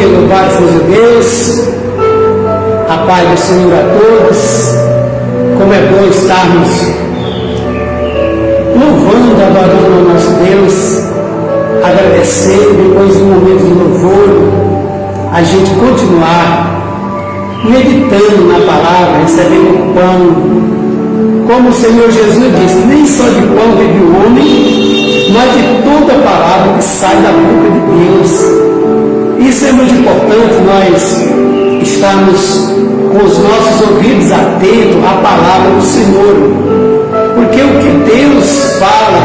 Aleluia, louvado seja Deus, a paz do Senhor a todos. Como é bom estarmos louvando, adorando ao nosso Deus, agradecendo, depois de um momento de louvor, a gente continuar meditando na palavra, recebendo o pão. Como o Senhor Jesus disse, nem só de pão vive o homem, mas de toda a palavra que sai da boca de Deus. Isso é muito importante, nós estarmos com os nossos ouvidos atentos à palavra do Senhor, porque o que Deus fala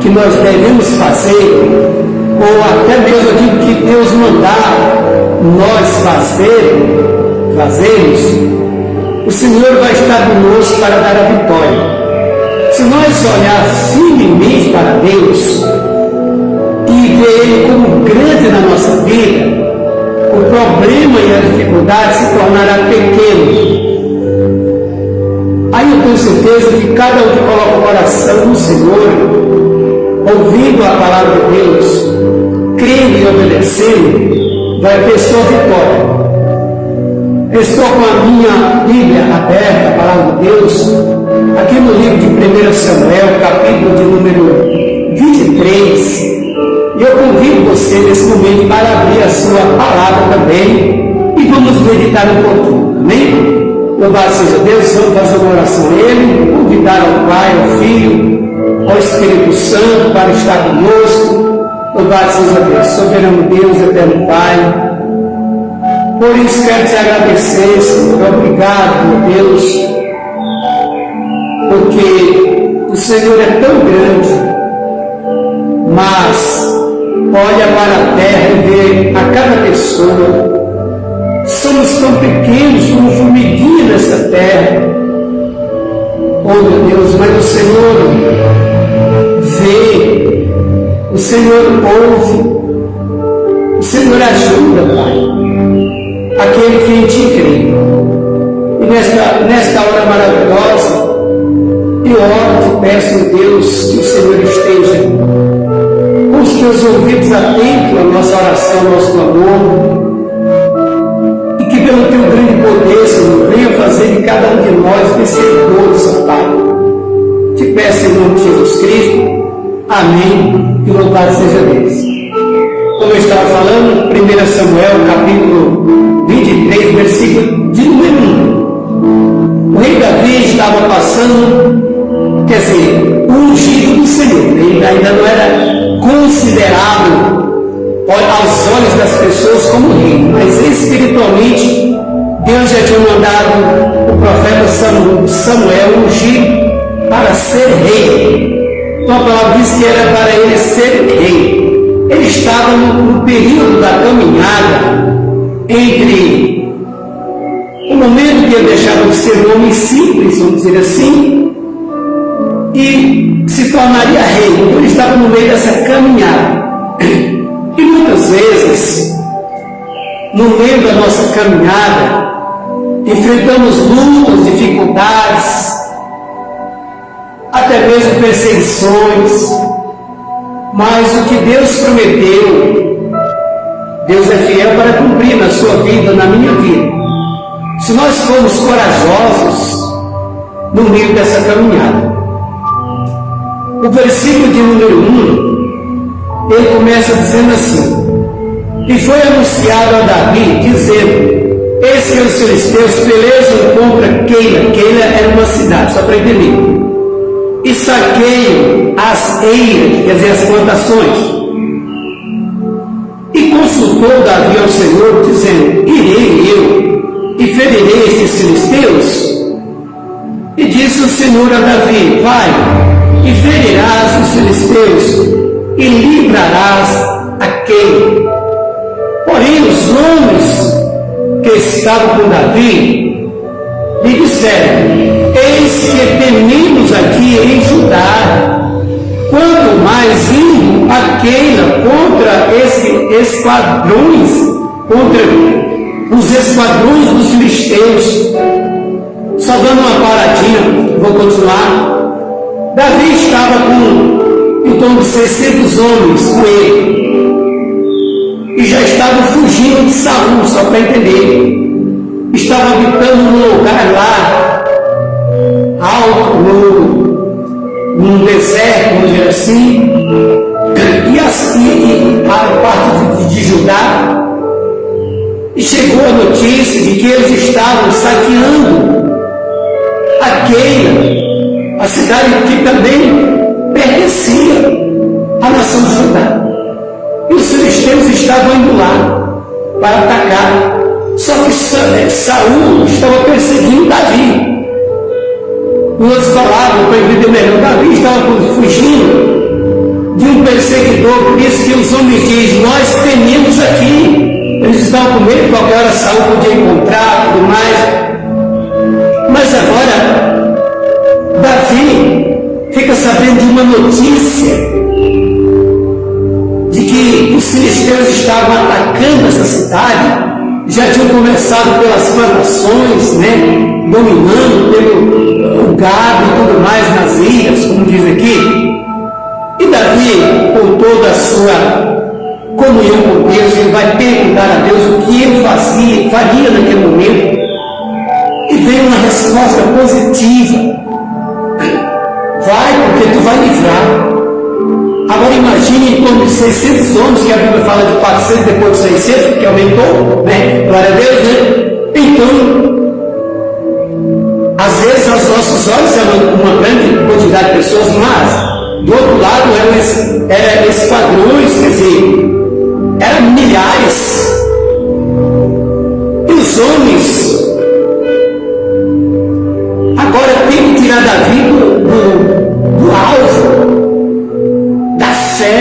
que nós devemos fazer, ou até mesmo aquilo que Deus mandar nós fazermos, o Senhor vai estar conosco para dar a vitória. Se nós olhar firmemente para Deus e ver Ele como grande na nossa vida, o problema e a dificuldade se tornará pequeno. Aí eu tenho certeza que cada um que coloca o coração no Senhor, ouvindo a palavra de Deus, crendo e obedecendo, vai ter sua vitória. Estou com a minha Bíblia aberta, a palavra de Deus, aqui no livro de 1 Samuel, capítulo de número 23. E eu convido você nesse momento para abrir a sua palavra também e vamos meditar um pouquinho, amém? Louvado seja Deus, vamos fazer uma oração a Ele, convidar ao Pai, ao Filho, ao Espírito Santo para estar conosco. Louvado seja Deus, soberano Deus, eterno Pai. Por isso quero te agradecer, Senhor. Obrigado, meu Deus, porque o Senhor é tão grande, mas olha para a terra e vê a cada pessoa. Somos tão pequenos como formiguinha nessa terra. Oh, meu Deus, mas o Senhor vê, o Senhor ouve, o Senhor ajuda, Pai, aquele que em Ti crê. E nesta hora maravilhosa, eu oro, te peço, meu Deus, que o Senhor esteja com os teus ouvidos atentos à nossa oração, ao nosso clamor, e que pelo teu grande poder, Senhor, venha fazer de cada um de nós vencedores, ó Pai. Te peço em nome de Jesus Cristo, amém, e louvado seja Deus. Como eu estava falando, 1 Samuel, capítulo 23, versículo de número 1. O rei Davi estava passando, quer dizer, o ungido do Senhor. Ele ainda não era considerado aos olhos das pessoas como rei, mas espiritualmente Deus já tinha mandado o profeta Samuel ungir para ser rei. Então a palavra diz que era para ele ser rei. Ele estava no período da caminhada entre o momento que ele deixava de ser um homem simples, vamos dizer assim, e se tornaria rei. Então ele estava no meio dessa caminhada. E muitas vezes, no meio da nossa caminhada, enfrentamos lutas, dificuldades, até mesmo perseguições, mas o que Deus prometeu, Deus é fiel para cumprir na sua vida, na minha vida. Se nós formos corajosos no meio dessa caminhada. O versículo de número 1, ele começa dizendo assim: e foi anunciado a Davi, dizendo: eis que os filisteus pelejam contra Keila. Keila era uma cidade, só para entender, e saqueiam as eiras, quer dizer, as plantações. E consultou Davi ao Senhor, dizendo: irei eu e ferirei estes filisteus? E disse o Senhor a Davi: vai, e ferirás os filisteus, e livrarás a Keila. Porém os homens que estavam com Davi lhe disseram: eis que tememos aqui em Judá, quanto mais indo a Keila contra esses esquadrões, contra os esquadrões dos filisteus. Só dando uma paradinha, vou continuar. Davi estava com em torno de 600 homens com ele. e já estavam fugindo de Saul, só para entender. Estavam habitando num lugar lá, alto, num deserto, vamos dizer assim, e a parte de Judá. E chegou a notícia de que eles estavam saqueando a Keila, a cidade que também pertencia à nação de Judá. E os filisteus estavam indo lá para atacar. Só que Saul estava perseguindo Davi. Em outras palavras, para entender melhor, Davi estava fugindo de um perseguidor. Por isso que os homens dizem: nós tememos aqui. Eles estavam com medo, qualquer hora Saul podia encontrar, tudo mais. Mas agora, Davi fica sabendo de uma notícia de que os filisteus estavam atacando essa cidade. Já tinham começado pelas plantações, né? Dominando pelo gado e tudo mais nas ilhas, como diz aqui. E Davi, com toda a sua comunhão com Deus, ele vai perguntar a Deus o que ele faria naquele momento, e veio uma resposta positiva: vai, porque tu vai livrar. Agora imagine em torno de 600 homens, que a Bíblia fala de 400 depois de 600, porque aumentou, né? Glória a Deus, né? Então, às vezes aos nossos olhos é uma grande quantidade de pessoas, mas do outro lado eram esquadrões, quer dizer, eram milhares. E os homens agora têm que tirar Davi do alvo da fé,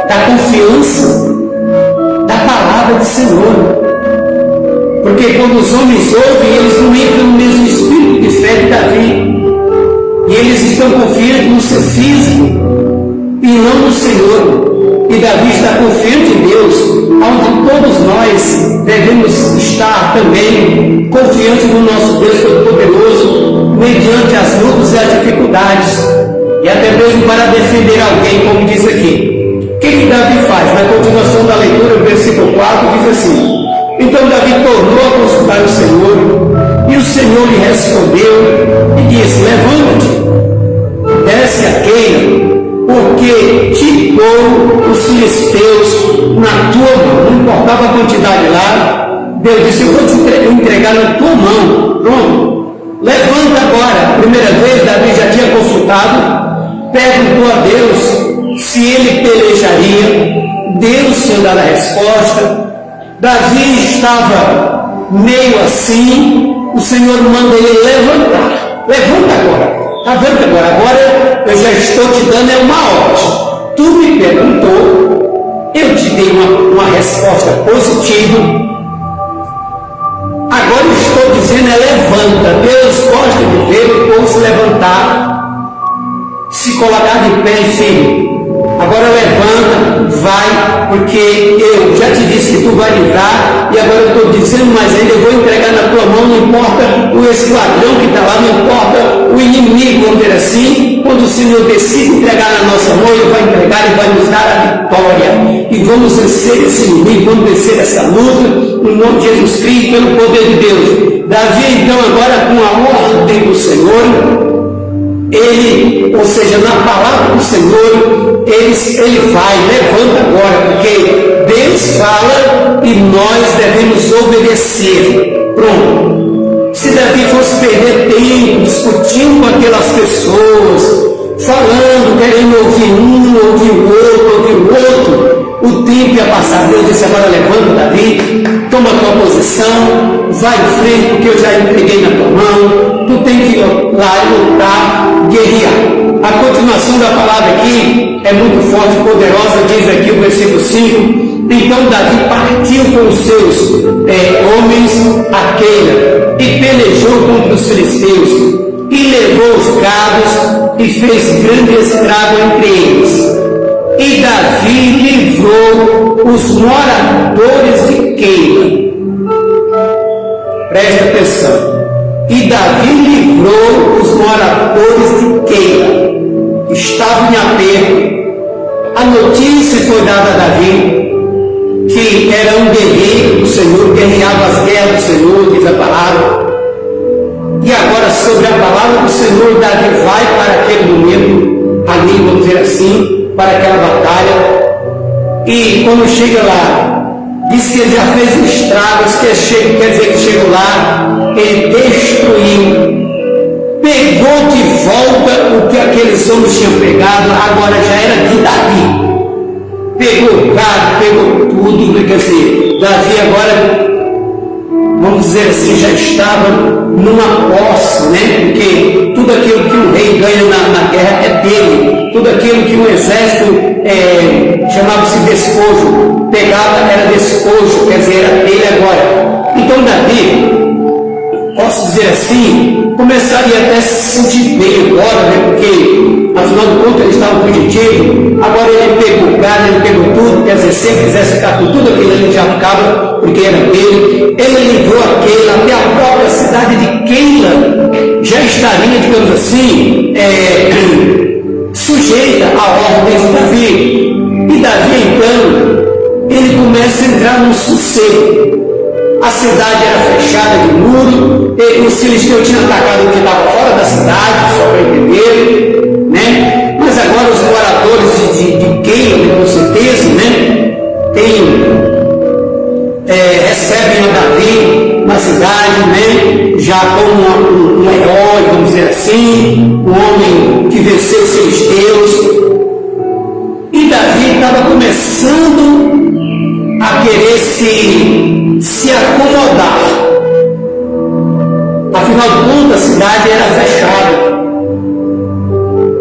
da confiança, da palavra do Senhor. Porque quando os homens ouvem, eles não entram no mesmo espírito de fé de Davi. E eles estão confiando no seu físico e não no Senhor. E Davi está confiante em Deus, onde todos nós devemos estar também confiantes no nosso Deus Todo-Poderoso, mediante as lutas e as dificuldades, e até mesmo para defender alguém, como diz aqui. O que Davi faz? Na continuação da leitura, o versículo 4 diz assim: então Davi tornou a consultar o Senhor, e o Senhor lhe respondeu e disse: levanta-te, desce a Keila, porque te dou os filisteus na tua mão. Não importava a quantidade lá, Deus disse: eu vou te entregar na tua mão. Pronto, levanta agora. A primeira vez Davi já tinha consultado, perguntou a Deus se ele pelejaria. Deus tinha dado a resposta. Davi estava meio assim, o Senhor manda ele levantar. Levanta agora. Está vendo agora? Agora eu já estou te dando uma ordem. Tu me perguntou, eu te dei uma resposta positiva. Agora eu estou dizendo levanta. Deus gosta de ver o povo se levantar, se colocar de pé e firme. Agora levanta, vai, porque eu já te disse que tu vai livrar, e agora eu estou dizendo mais ainda, eu vou entregar na tua mão, não importa o esquadrão que está lá, não importa o inimigo, vamos dizer assim. Quando o Senhor decide entregar na nossa mão, Ele vai entregar e vai nos dar a vitória, e vamos vencer esse inimigo, vamos vencer essa luta, no nome de Jesus Cristo, pelo poder de Deus. Davi então agora, com a ordem do Senhor, ele, ou seja, na palavra do Senhor, ele vai, levanta agora, porque Deus fala e nós devemos obedecer. Pronto. Se Davi fosse perder tempo discutindo com aquelas pessoas, falando, querendo ouvir um, ouvir o outro, o tempo ia passar. Deus disse: agora levanta, Davi, toma a tua posição, vai em frente, porque eu já entreguei na tua mão. Tu tem que ir lá lutar, guerrear. A continuação da palavra aqui é muito forte e poderosa, diz aqui o versículo 5. Então Davi partiu com os seus homens a Keila e pelejou contra os filisteus, e levou os gados e fez grande estrago entre eles. E Davi livrou os moradores de Keila. Presta atenção. E Davi livrou os moradores de Keila. Estavam em aperto. A notícia foi dada a Davi que um guerreiro do Senhor, guerreava as guerras do Senhor, diz a palavra. E agora, sobre a palavra do Senhor, Davi vai para aquele momento, ali, vamos dizer assim, para aquela batalha. E quando chega lá, diz que ele já fez estragos, quer dizer que chegou lá, ele destruiu, pegou de volta o que aqueles homens tinham pegado, agora já era de Davi. Pegou gado, pegou tudo, quer dizer, Davi agora, vamos dizer assim, já estava numa posse, né? Porque tudo aquilo que o rei ganha na guerra é dele, tudo aquilo que o exército chamava-se despojo, pegava era despojo, quer dizer, era dele agora. Então Davi, posso dizer assim, começaria até a se sentir bem agora, né? Porque afinal de contas ele estava fugitivo, agora ele pegou o gado, ele pegou tudo, quer dizer, se ele quisesse ficar com tudo aquilo ele já ficava, porque era dele. Ele livrou a Keila, até a própria cidade de Keila já estaria, digamos assim, sujeita à ordem de Davi. E Davi então, ele começa a entrar num sossego. A cidade era fechada de muro, e os filisteus tinham atacado o que estava fora da cidade, só para entender, né? Mas agora os moradores de Keila, com certeza, né? Recebem a Davi na cidade, né? Já como um herói, vamos dizer assim, um homem que venceu os filisteus. E Davi estava começando a querer se acomodar. Afinal de contas, a cidade era fechada.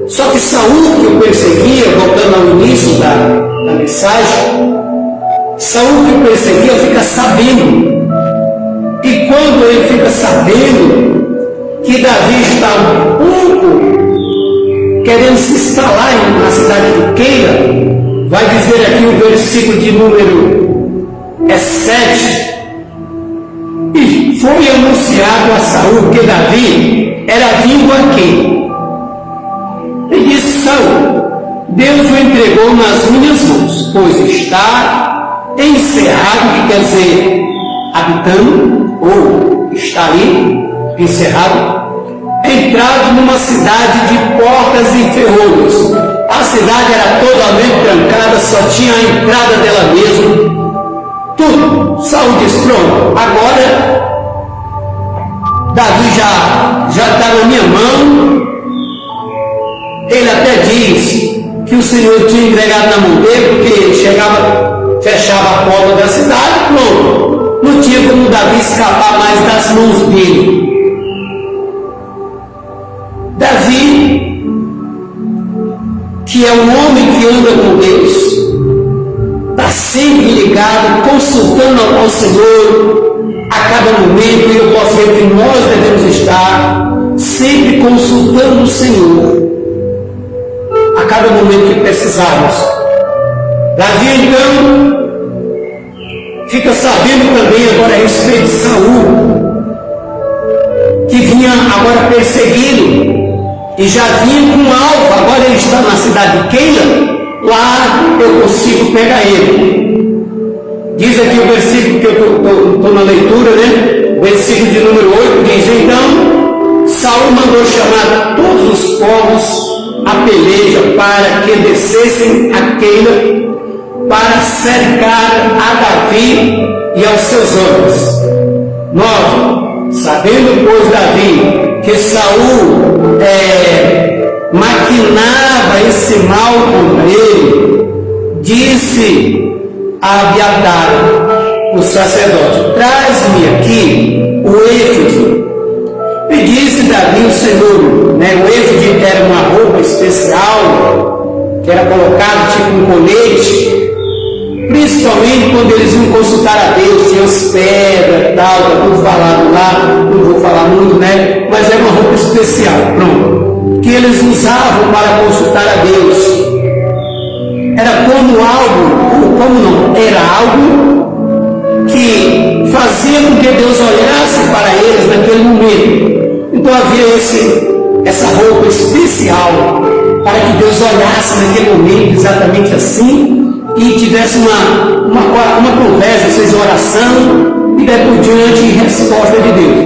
Só que Saul, que o perseguia, voltando ao início da mensagem, Saul, que o perseguia, fica sabendo. E quando ele fica sabendo que Davi está um pouco querendo se instalar na cidade de Keila, vai dizer aqui o versículo de número 7. E foi anunciado a Saul que Davi era vindo aqui. E disse Saul: Deus o entregou nas minhas mãos, pois está encerrado, que quer dizer habitando, ou está ali, encerrado, entrado numa cidade de portas e ferrolhos. A cidade era totalmente trancada, só tinha a entrada dela mesmo. Tudo. Saul diz: pronto, agora Davi já está na minha mão. Ele até diz que o Senhor tinha entregado na mão dele, porque chegava, fechava a porta da cidade, pronto. Não tinha como Davi escapar mais das mãos dele. Davi, que é um homem que anda com Deus, está sempre ligado, consultando ao Senhor a cada momento, e eu posso ver que nós devemos estar sempre consultando o Senhor a cada momento que precisarmos. Davi então fica sabendo também agora a respeito de Saul, que vinha agora perseguindo e já vinha com alvo. Agora ele está na cidade de Keila, lá eu consigo pegar ele. Diz aqui o versículo que eu estou na leitura, né? O versículo de número 8 diz: então Saul mandou chamar todos os povos a peleja para que descessem a Keila para cercar a Davi e aos seus homens. 9. Sabendo, pois, Davi que Saul maquinava esse mal contra ele, disse a Abiatar, o sacerdote: traz-me aqui o éfode. E disse Davi o Senhor, né? O éfode era uma roupa especial que era colocado tipo um colete, principalmente quando eles iam consultar a Deus, tinha as pedras e tal, está tudo falado lá, não vou falar muito, né? Mas era uma roupa especial, pronto, que eles usavam para consultar a Deus. Era como algo, ou como não, era algo que fazia com que Deus olhasse para eles naquele momento. Então havia essa roupa especial para que Deus olhasse naquele momento exatamente assim e tivesse uma conversa, ou seja, oração, e daí por diante resposta de Deus.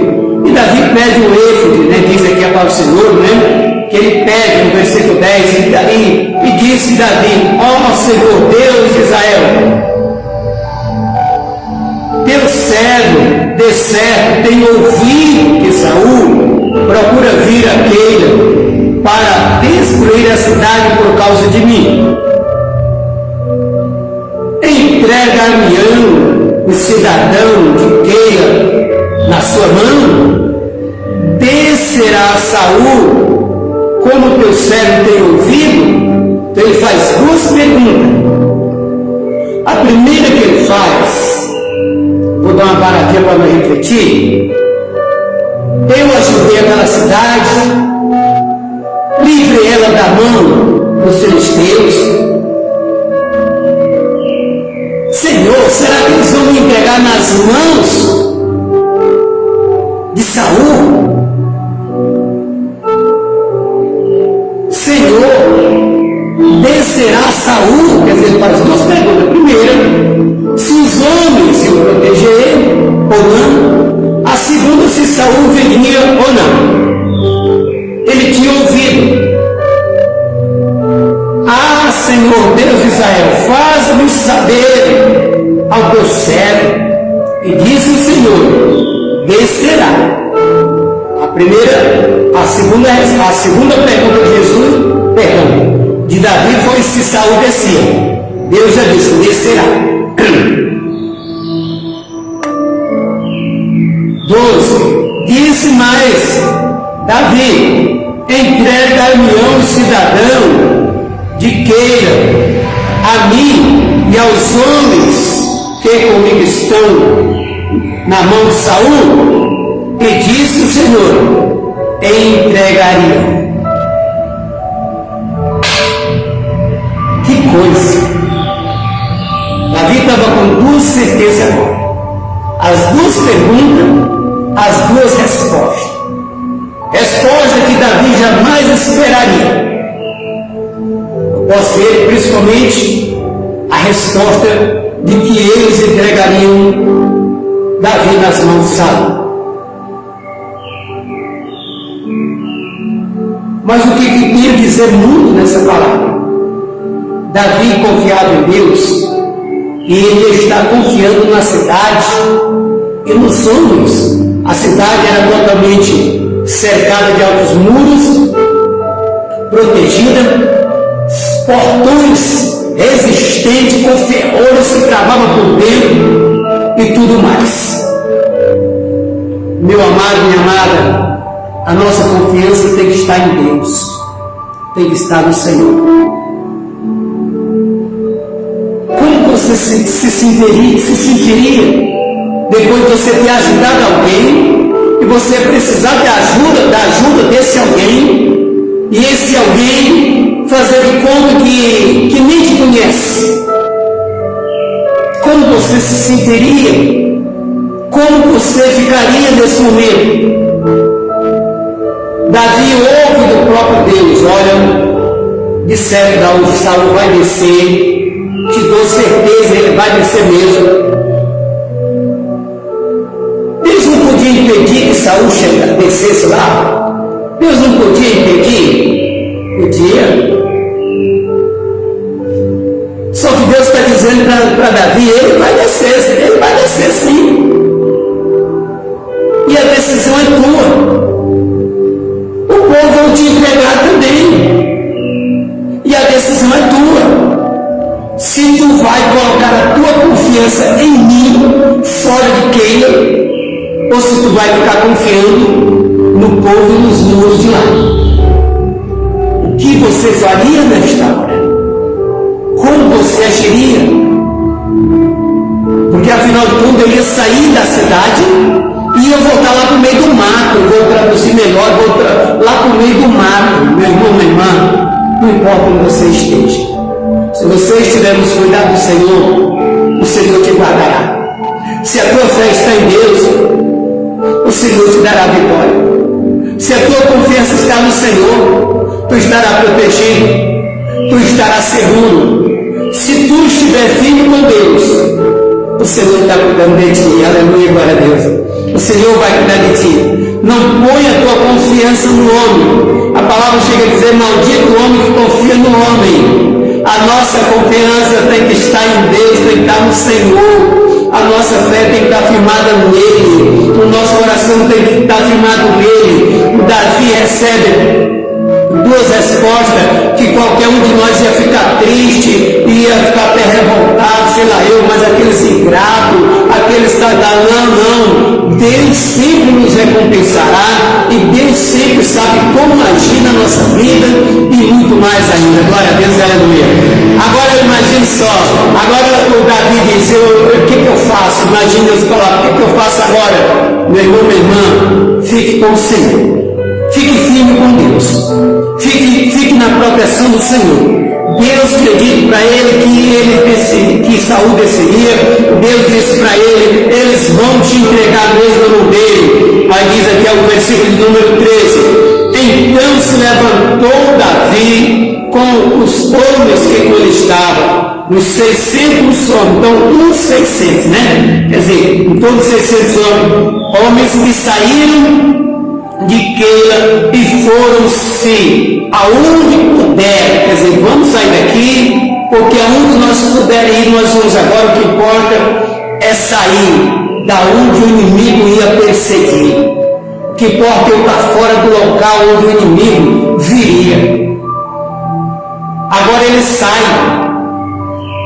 E Davi pede um êxodo, né? Diz aqui a palavra do Senhor, né? Que ele pede no versículo 10, e disse Davi: ó Senhor, Deus de Israel, teu servo de certo tem ouvido que Saul procura vir a Keila para destruir a cidade por causa de mim. Entregar-me-ão o cidadão de Keila na sua mão? Descerá Saul como teu servo tem ouvido? Então ele faz duas perguntas. A primeira que ele faz, vou dar uma paradinha para nós refletir. Eu ajudei aquela cidade, livrei ela da mão dos filisteus. Senhor, será que eles vão me entregar nas mãos de Saul? Senhor, descerá Saul? Quer dizer, ele faz duas perguntas. Primeira, se os homens iam proteger ele ou não. A segunda, se Saul viria ou não. Ele tinha ouvido. Ah, Senhor, Deus de Israel, faz-me saber ao teu servo. E disse o Senhor: descerá. A segunda pergunta de Jesus, de Davi foi se Saul descia. Deus já disse: descerá. 12. Disse mais Davi: entrega-me-ão o cidadão de Keila a mim e aos homens que comigo estão na mão de Saul. E disse o Senhor: entregaria. Que coisa! Davi estava com duas certezas agora. As duas perguntas, as duas respostas. Resposta que Davi jamais esperaria. Posso ver principalmente a resposta de que eles entregariam Davi nas mãos de Saul. Mas o que queria dizer muito nessa palavra? Davi confiava em Deus e ele está confiando na cidade e nos homens. A cidade era totalmente cercada de altos muros, protegida, portões resistentes com ferrolhos que travavam por dentro e tudo mais. Meu amado, minha amada, a nossa confiança tem que estar em Deus, tem que estar no Senhor. Como você se sentiria depois de você ter ajudado alguém e você precisar da ajuda desse alguém, e esse alguém fazer de conta que nem te conhece? Como você se sentiria? Como você ficaria nesse momento? Davi ouve do próprio Deus: olha, disseram, Saul vai descer, te dou certeza, ele vai descer mesmo. Deus não podia impedir que Saul descesse lá? Deus não podia impedir? Podia. Só que Deus está dizendo para Davi: ele vai descer sim. E a decisão é tua. O povo vai te entregar também. E a decisão é tua. Se tu vai colocar a tua confiança em mim, fora de Keila, ou se tu vai ficar confiando no povo e nos muros de lá. O que você faria nesta hora? Como você agiria? Porque afinal de contas ele ia sair da cidade e ia voltar lá para o meio do mato. Eu vou traduzir melhor, lá para o meio do mato. Meu irmão, minha irmã, não importa onde você esteja, se você estiver nos cuidados do Senhor, o Senhor te guardará. Se a tua fé está em Deus, o Senhor te dará vitória. Se a tua confiança está no Senhor, tu estarás protegido, tu estarás seguro. se tu estiver firme com Deus, o Senhor está cuidando de ti. Aleluia, glória a Deus. O Senhor vai cuidar de ti. Não ponha a tua confiança no homem. A palavra chega a dizer: maldito o homem que confia no homem. A nossa confiança tem que estar em Deus, tem que estar no Senhor. A nossa fé tem que estar firmada nele. O nosso coração tem que estar firmado nele. Davi recebe duas respostas que qualquer um de nós ia ficar triste, ia ficar até revoltado, sei lá eu, mas aqueles ingratos, aqueles que não, Deus sempre nos recompensará e Deus sempre sabe como agir na nossa vida e muito mais ainda. Glória a Deus, aleluia. Agora imagine só, agora o Davi diz: o que eu faço? Imagine Deus falar: o que eu faço agora? Meu irmão, minha irmã, fique com o Senhor. Fique firme com Deus. Fique na proteção do Senhor. Deus pediu para ele que Saul desceria. Deus disse para ele: eles vão te entregar mesmo no meio. Aí diz aqui o versículo de número 13: então se levantou Davi com os homens que com ele estavam, os 600 homens. Então, uns 600, né? Quer dizer, em todos os 600 homens que saíram de Keila e foram-se aonde puder. Quer dizer, vamos sair daqui, porque aonde nós puder ir, nós vamos agora. O que importa é sair da onde o inimigo ia perseguir. O que importa é eu estar fora do local onde o inimigo viria. Agora ele sai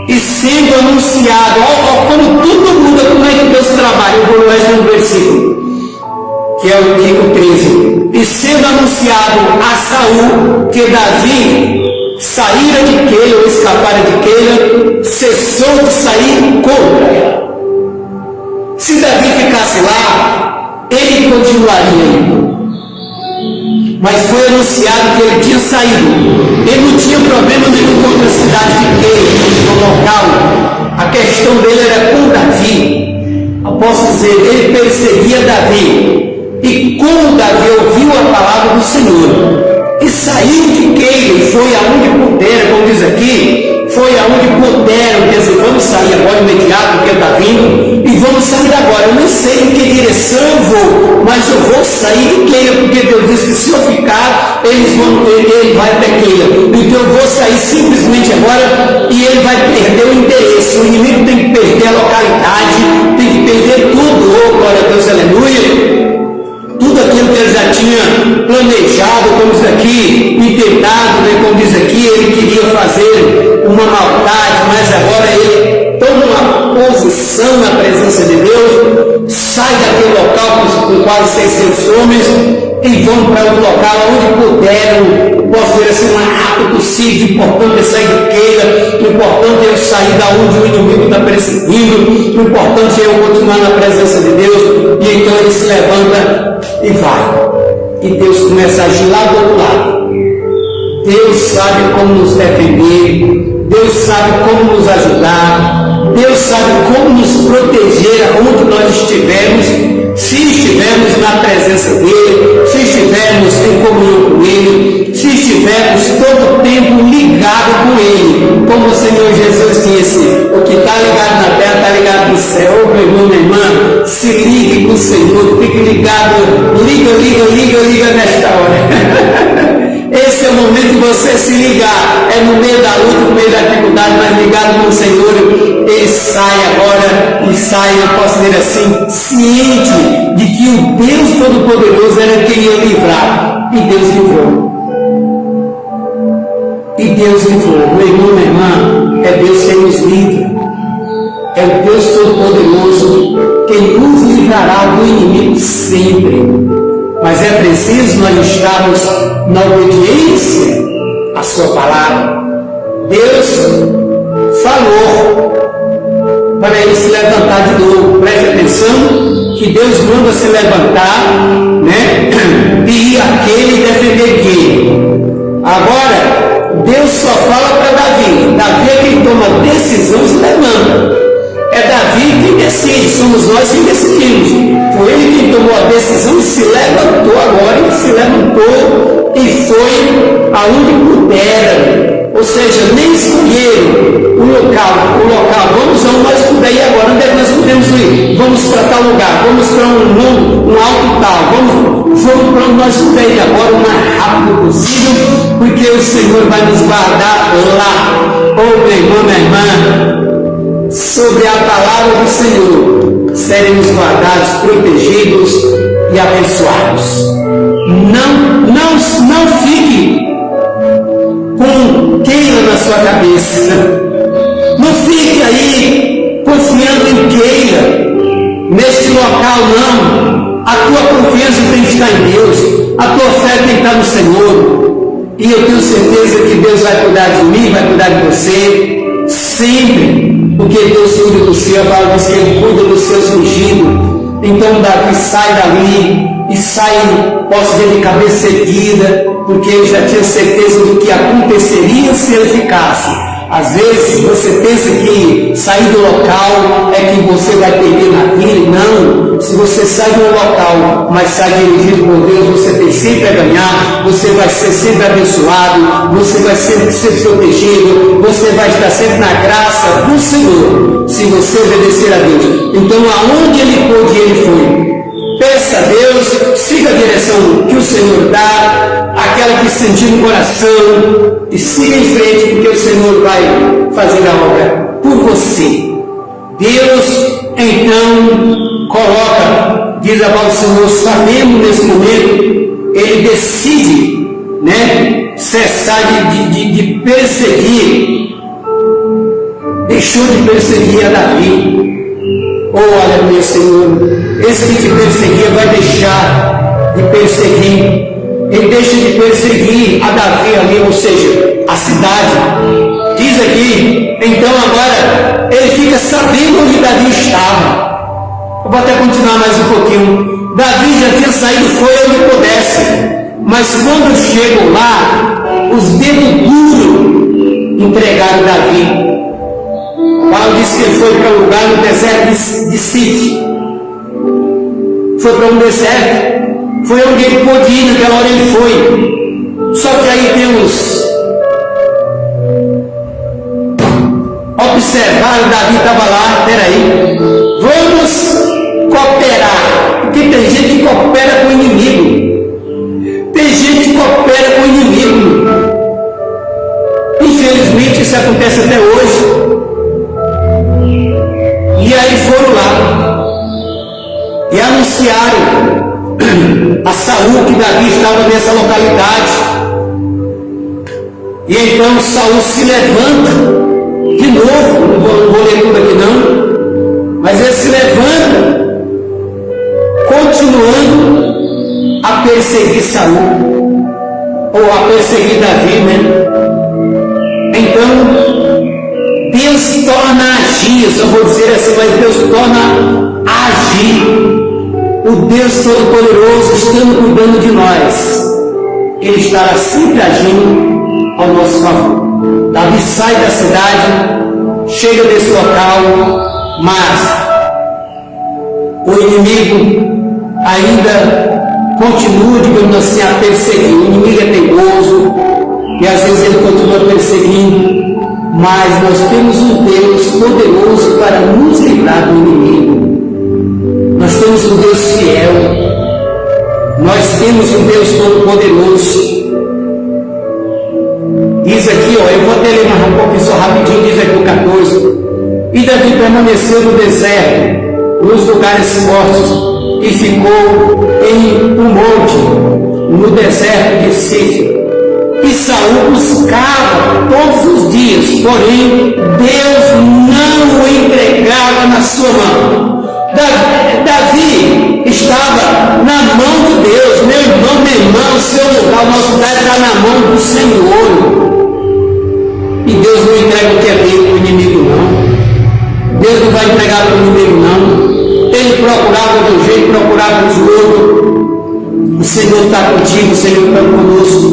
e sendo anunciado, como tudo muda, como é que Deus trabalha. Eu vou no resto do versículo, que é o versículo 13: e sendo anunciado a Saul que Davi saíra de Keila ou escapara de Keila, cessou de sair contra ela. Se Davi ficasse lá, ele continuaria indo. Mas foi anunciado que ele tinha saído. Ele não tinha problema nenhum contra a cidade de Keila, no local. A questão dele era com Davi. Eu posso dizer, ele perseguia Davi. E como Davi ouviu a palavra do Senhor e saiu de Keila e foi aonde puderam, como diz aqui, foi aonde puderam, quer dizer, vamos sair agora imediato, porque está vindo, e vamos sair agora. Eu não sei em que direção eu vou, mas eu vou sair de Keila, porque Deus disse que se eu ficar, ele vai até Keila. Então eu vou sair simplesmente agora e ele vai perder o endereço. O inimigo tem que perder a localidade, tem que perder tudo. Oh, glória a Deus, aleluia. Tudo aquilo que ele já tinha planejado, como diz aqui, intentado, né, como diz aqui, ele queria fazer uma maldade, mas agora ele toma uma posição na presença de Deus, sai daquele local com quase 600 homens e vão para outro local onde puderam, posso dizer assim, o mais rápido possível. O importante é sair de Keila, o importante é eu sair da onde o inimigo está perseguindo, o importante é eu continuar na presença de Deus. E então ele se levanta e vai. E Deus começa a agir lá do outro lado. Deus sabe como nos defender, Deus sabe como nos ajudar, Deus sabe como nos proteger aonde nós estivermos, se estivermos na presença dEle, se estivermos em comunhão com Ele, se estivermos todo o tempo ligado com Ele. Como o Senhor Jesus disse: o que está ligado na terra está ligado no céu. Meu irmão, minha irmã, se ligue com o Senhor, fique ligado, liga nesta hora. Esse é o momento de você se ligar. É no meio da luta, no meio da dificuldade, mas ligado no Senhor. Ele sai agora, e sai, eu posso dizer assim, ciente de que o Deus Todo-Poderoso era quem ia livrar. E Deus livrou. E Deus livrou. Meu irmão, minha irmã, é Deus quem nos livra. É o Deus Todo-Poderoso quem nos livrará do inimigo sempre. Mas é preciso nós estarmos na obediência à sua palavra. Deus falou para ele se levantar de novo. Preste atenção que Deus manda se levantar, né? E ir aquele defender quem. Agora, Deus só fala para Davi. Davi é quem toma decisão e se levanta. É Davi quem decide, somos nós quem decidimos. Foi ele quem tomou a decisão e se levantou agora, e se levantou e foi aonde puderam. ou seja, nem escolheram o local, vamos aonde nós puder ir agora, onde é que nós podemos ir? Vamos para tal lugar, vamos para um alto tal, vamos para onde nós puder ir agora, o mais rápido possível, porque o Senhor vai nos guardar lá. Oh, meu irmão, minha irmã, sobre a palavra do Senhor, seremos guardados, protegidos e abençoados. Não fique com Keila na sua cabeça. Não fique aí confiando em Keila. Neste local não. A tua confiança tem que estar em Deus. A tua fé tem que estar no Senhor. E eu tenho certeza que Deus vai cuidar de mim, vai cuidar de você. Sempre. Porque Deus cuida do seu. A palavra diz que Ele cuida dos seus ungidos. Então Davi sai dali e sai, posso dizer, de cabeça erguida, porque ele já tinha certeza do que aconteceria se ele ficasse. Às vezes você pensa que sair do local é que você vai perder na vida. Não. Se você sai do local, mas sai dirigido por Deus, você tem sempre a ganhar, você vai ser sempre abençoado, você vai sempre ser protegido, você vai estar sempre na graça do Senhor, se você obedecer a Deus. Então aonde ele pôde, ele foi. Peça a Deus, siga a direção que o Senhor dá, aquela que sentir no coração, e siga em frente, porque o Senhor vai fazer a obra por você. Deus, então, coloca, diz a palavra do Senhor, sabemos nesse momento, Ele decide, cessar de perseguir, deixou de perseguir a Davi. Oh, aleluia, Senhor. Esse que te perseguia vai deixar de perseguir. Ele deixa de perseguir a Davi ali, ou seja, a cidade. Diz aqui, então agora ele fica sabendo onde Davi estava. Eu vou até continuar mais um pouquinho. Davi já tinha saído, foi onde pudesse. Mas quando chegam lá, os dedos duros entregaram Davi. Paulo disse que ele foi para um lugar no deserto de Sif. Foi para um deserto. Foi onde ele pôde ir, naquela hora ele foi. Só que aí temos observaram, Davi estava lá, peraí, vamos cooperar. Porque tem gente que coopera com o inimigo. Tem gente que coopera com o inimigo. Infelizmente isso acontece até hoje. E aí foram lá e anunciaram a Saul que Davi estava nessa localidade. E então Saul se levanta de novo, não vou ler tudo aqui não, mas ele se levanta, continuando a perseguir Saul, ou a perseguir Davi, Então Deus torna a agir, eu só vou dizer assim, mas Deus torna a agir. O Deus Todo-Poderoso estando cuidando de nós, Ele estará sempre agindo ao nosso favor. Davi sai da cidade, chega desse local, mas o inimigo ainda continua, digamos assim, a perseguir. O inimigo é teimoso e às vezes ele continua perseguindo. Mas nós temos um Deus poderoso para nos livrar do inimigo. Nós temos um Deus fiel. Nós temos um Deus todo-poderoso. Diz aqui, eu vou até ler mais um pouquinho só rapidinho, diz aqui o 14. E Davi permaneceu no deserto, nos lugares fortes, e ficou em um monte, no deserto de Sif. E Saul buscava todos os dias, porém Deus não o entregava na sua mão. Davi estava na mão de Deus. Meu irmão, minha irmã, o seu lugar, o nosso lugar está na mão do Senhor. E Deus não entrega o que é dele para o inimigo, não. Deus não vai entregar para o inimigo, não. Ele procurava de um jeito, procurava de outro. O Senhor está contigo, o Senhor está conosco.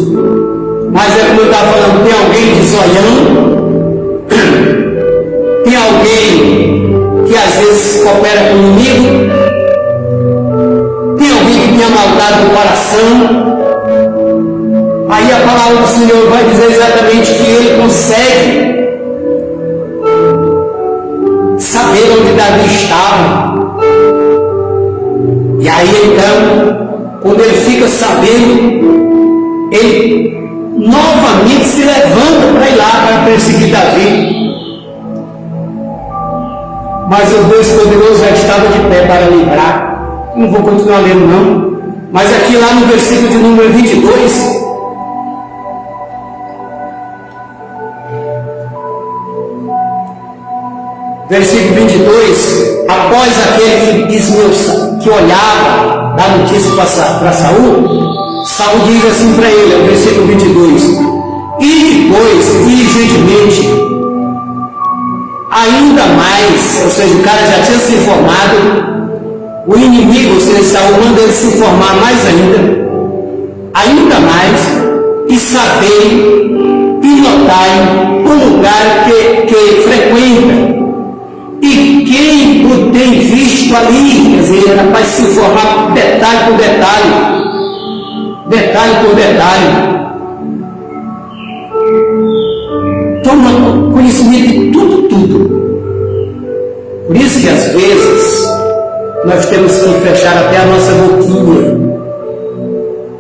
Mas é como eu estava falando, tem alguém de zoião, tem alguém que às vezes coopera com o inimigo, tem alguém que tem a maldade no coração. Aí a palavra do Senhor vai dizer exatamente que ele consegue saber onde Davi estava. E aí então, quando ele fica sabendo, ele novamente se levanta para ir lá para perseguir Davi. Mas o Deus poderoso já estava de pé para livrar. Não vou continuar lendo não, mas aqui lá no versículo de número 22, versículo 22, após aquele que olhava, dá notícia para Saul, Saul diz assim para ele, é o versículo 22, e depois, diligentemente, ainda mais, ou seja, o cara já tinha se informado, o inimigo, ou seja, Saul manda ele se informar mais ainda mais, e saber e notar o lugar que frequenta, e quem o tem visto ali, quer dizer, era para se informar detalhe por detalhe, toma conhecimento de tudo. Por isso que às vezes nós temos que fechar até a nossa boquinha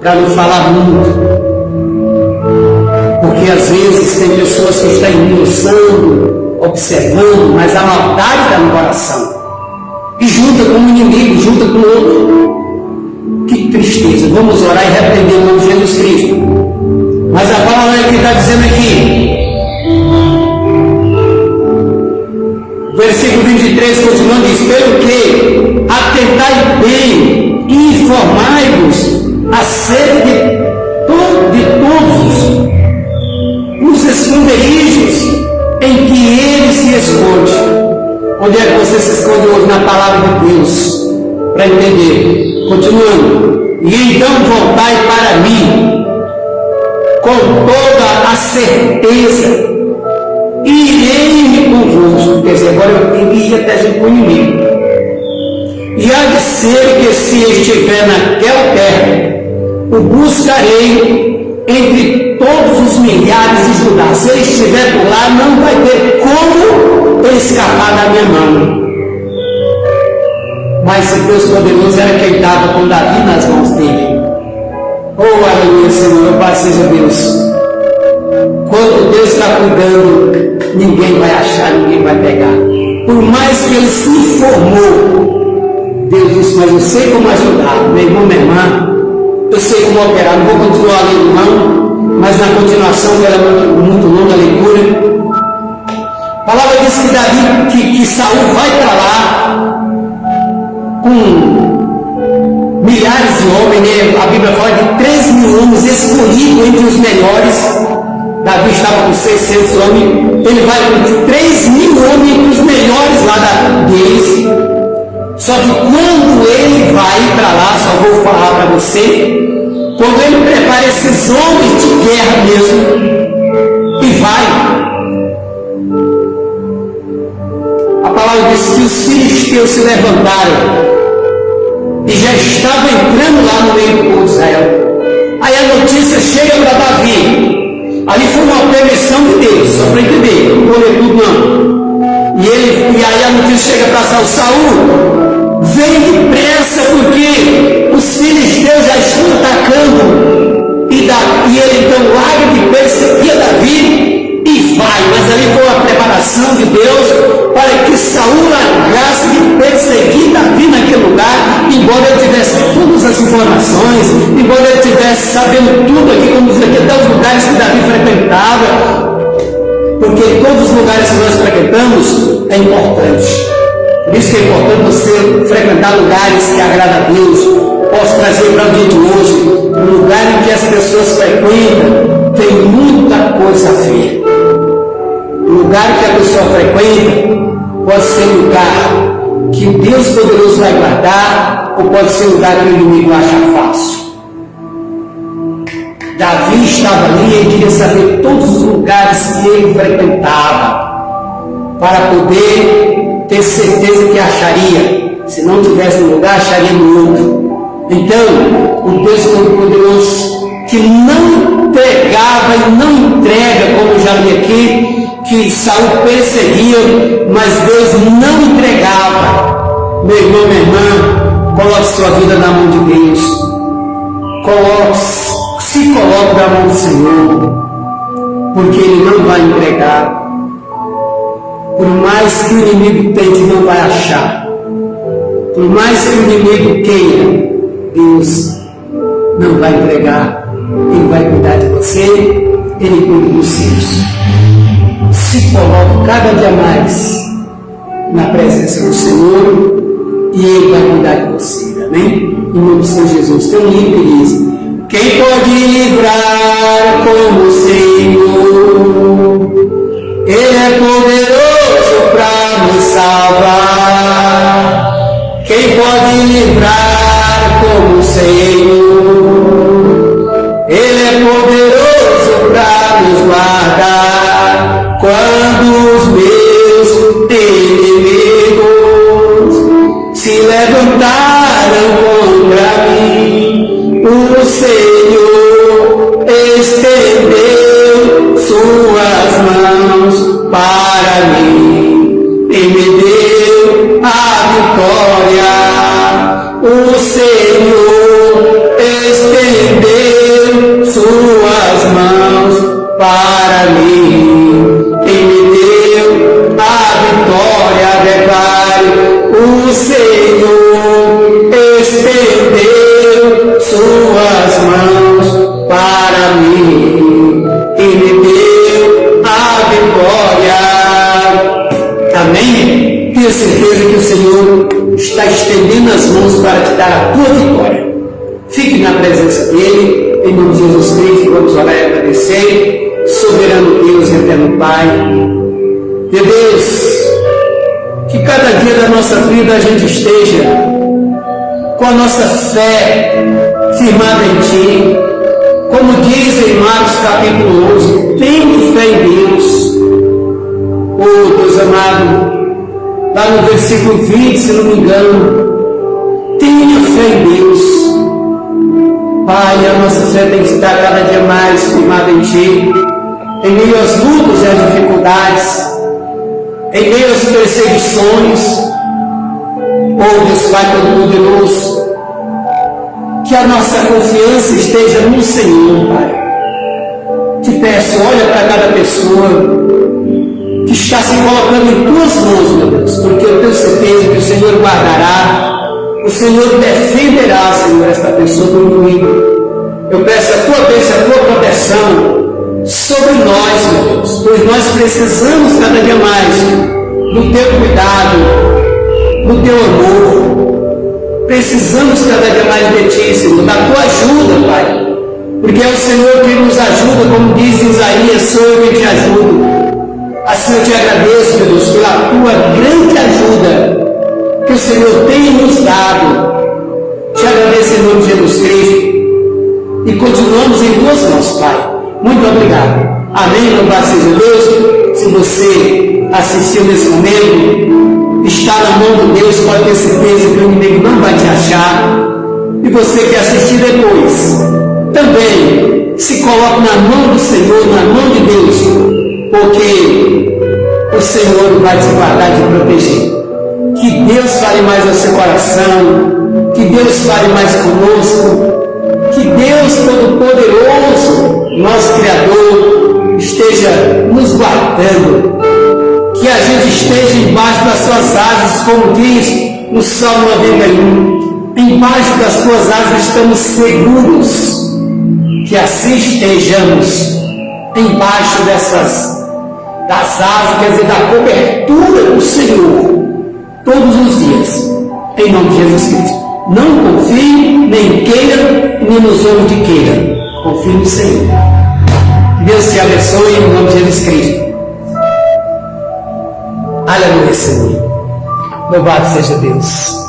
para não falar muito, porque às vezes tem pessoas que estão engrossando, observando, mas a maldade está no coração e junta com um inimigo, junta com o outro. Que tristeza. Vamos orar e repreender o nome de Jesus Cristo. Mas a palavra que está dizendo aqui, versículo 23, continuando, diz: pelo que atentai bem e informai-vos acerca de todos os esconderijos em que ele se esconde. Onde é que você se esconde hoje? Na palavra de Deus, para entender. Continuando, e então voltai para mim com toda a certeza, irei-me convosco. Quer dizer, agora eu iria até junto com o inimigo, e há de ser que se estiver naquela terra, o buscarei entre todos os milhares de Judá. Se ele estiver por lá, não vai ter como ele escapar da minha mão. Mas se Deus poderoso era quem estava com Davi nas mãos dele. Oh, aleluia, Senhor, louvado seja Deus. Quando Deus está cuidando, ninguém vai achar, ninguém vai pegar. Por mais que ele se informou, Deus disse: mas eu sei como ajudar, meu irmão, minha irmã, eu sei como operar. Não vou continuar lendo não, mas na continuação, que era muito longa a leitura, a palavra diz que Davi, que Saul vai para lá com milhares de homens, né? A Bíblia fala de 3.000 homens escolhidos entre os melhores. Davi estava com 600 homens, ele vai com 3.000 homens entre os melhores lá deles. Só que quando ele vai para lá, só vou falar para você, quando ele prepara esses homens de guerra mesmo, e vai, a palavra diz que os filisteus se levantaram e já estavam entrando lá no meio do povo de Israel. Aí a notícia chega para Davi. Ali foi uma permissão de Deus, só para entender, não vou ler tudo não. E aí a notícia chega para Saul: vem depressa, porque os filisteus já estão atacando. E ele então larga de perseguir Davi e vai. Mas ali foi uma preparação de Deus para que Saul largasse de perseguir Davi naquele lugar, embora ele tivesse todas as informações, embora ele tivesse sabendo tudo aqui, como diz aqui, até os lugares que Davi frequentava, porque todos os lugares que nós frequentamos é importante. Por isso que é importante você frequentar lugares que agradam a Deus. Posso trazer para o dia de hoje, um lugar em que as pessoas frequentam tem muita coisa a ver. O lugar que a pessoa frequenta pode ser um lugar que Deus poderoso vai guardar, ou pode ser um lugar que o inimigo acha fácil. Davi estava ali e queria saber todos os lugares que ele frequentava, para poder ter certeza que acharia. Se não tivesse um lugar, acharia no outro. Então, o Deus Todo-Poderoso, que não entregava e não entrega, como eu já li aqui, que Saul perseguia, mas Deus não entregava. Meu irmão, minha irmã, coloque sua vida na mão de Deus. Se coloque na mão do Senhor, porque Ele não vai entregar. Por mais que o inimigo tente, não vai achar. Por mais que o inimigo queira, Deus não vai entregar. Ele vai cuidar de você, Ele cuida dos seus. Se coloque cada dia mais na presença do Senhor e Ele vai cuidar de você, amém? Em nome do Senhor Jesus. Tem um livro que diz: quem pode livrar como o Senhor? Ele é poderoso para nos salvar. Quem pode livrar como o Senhor? Ele é poderoso para nos guardar. Quando os meus inimigos se levantaram contra mim, o Senhor estendeu suas mãos para mim e me deu a vitória. O Senhor estendeu suas mãos para mim e me deu a vitória. Declare: o Senhor estendeu suas mãos para mim e me deu a vitória. Amém? Tenho certeza que o Senhor está estendendo as mãos para te dar a tua vitória. Fique na presença dEle, em nome de Jesus Cristo. Vamos orar e agradecer. Soberano Deus e eterno Pai, meu Deus, que cada dia da nossa vida a gente esteja com a nossa fé firmada em Ti. Como diz em Marcos capítulo 11, tenho fé em Deus. Oh Deus amado, lá no versículo 20, se não me engano, tenha fé em Deus. Pai, a nossa fé tem que estar cada dia mais firmada em Ti, em meio às lutas e às dificuldades, em meio às perseguições. Oh Deus Pai Todo-Poderoso, que a nossa confiança esteja no Senhor, Pai. Te peço, olha para cada pessoa que está se colocando em Tuas mãos, meu Deus, porque eu tenho certeza que o Senhor guardará, o Senhor defenderá, Senhor, esta pessoa do inimigo. Eu peço a Tua bênção, a Tua proteção sobre nós, meu Deus, pois nós precisamos cada dia mais do Teu cuidado, do Teu amor. Precisamos cada dia mais de Ti, Senhor, da Tua ajuda, Pai, porque é o Senhor que nos ajuda, como diz Isaías: sou eu que te ajudo. Assim eu te agradeço, meu Deus, pela Tua grande ajuda que o Senhor tem nos dado. Te agradeço em nome de Jesus Cristo e continuamos em Tuas mãos, Pai. Muito obrigado. Amém. Louvado seja Deus. Se você assistiu nesse momento, está na mão de Deus, pode ter certeza que o inimigo não vai te achar. E você que assistir depois, também se coloque na mão do Senhor, na mão de Deus, porque o Senhor vai te guardar e te proteger. Que Deus fale mais ao seu coração, que Deus fale mais conosco, que Deus Todo-Poderoso, nosso Criador, esteja nos guardando, que a gente esteja embaixo das suas asas, como diz no Salmo 91, embaixo das tuas asas estamos seguros. Que assim estejamos embaixo das asas, quer dizer, da cobertura do Senhor, todos os dias, em nome de Jesus Cristo. Não confie, nem queira, nem nos olhos de queira. Confie no Senhor. Que Deus te abençoe em nome de Jesus Cristo. Aleluia, Senhor. Louvado seja Deus.